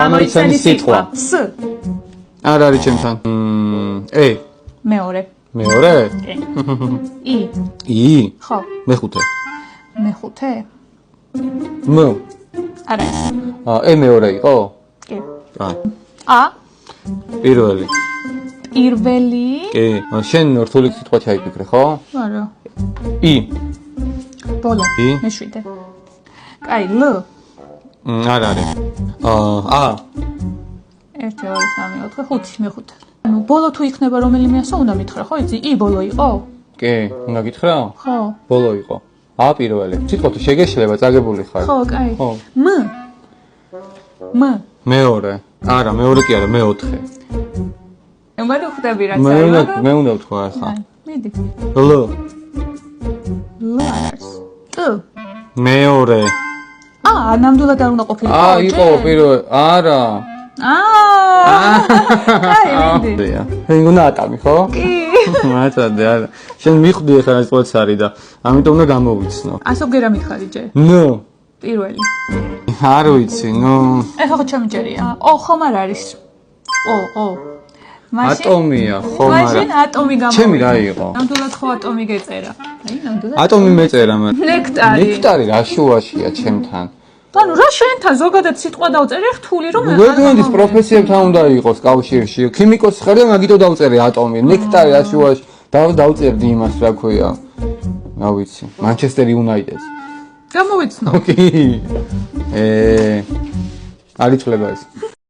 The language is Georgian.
გამოიცანი სიტყვა. S. არ არის ჩემთან. E. მეორე. მეორე? კი. I. I. ხო. მეხუთე. მეხუთე? M. არა. E მეორე იყო? კი. აი. A. პირველი. პირველი? კი. შენ რთული სიტყვა ჩაიფიქრე, ხო? არა. I. ბოლო. I. მეშვიდე. კაი, L. არ არის. A. 1 2 3 4 5 მეხუთე. ანუ ბოლო თუ იქნება რომელიმე ასო უნდა მითხრა, ხო იცი? I ბოლო იყო? კი, უნდა გითხრა? ხო. ბოლო იყო. A პირველი. სიტყვა თუ შეგეშლება, წაგებული ხარ. ხო, კაი. ხო. M. M. მეორე. არა, მეორე კი არა, მეოთხე. მე ვხვდები რაც მე უნდა ვთქვა ახლა. მიდი. L. L არის. T. მეორე. ნამდვილად არ უნდა ყოფილიყო. იყო პირველი. არა. კაი, მიდი. შენ უნდა ატამი, ხო? კი. მაწადე, არა. შენ მიხვდი ახლა რა წყლაც არის და ამიტომ უნდა გამოვიცნო. ასო გერა მითხარი ჯერ. N. პირველი. არ ვიცი, ეხლა ხო ჩემიჯერია. ხომ არ არის. ატომია, ხო, მაგრამ მაშინ ატომი გამოვიდა. ჩემი რა იყო? ნამდვილად ხო ატომი გეწერა. ნამდვილად. ატომი მეწერა, მაგრამ ნექტარი. ნექტარი რა შუაშია ჩემთან. ანუ რა შენთან ზოგადად სიტყვა დავწერე რთული რომ გვერდიანის პროფესიებთან უნდა იყოს კავშირში. ქიმიკოსი ხარ და მაგითო დავწერე ატომი. ნექტარი რა შუაში. დავწერდი იმას, რა ქვია. რა ვიცი, Manchester United-ს. გამოვიცნო. კი. არ იცვლება ეს.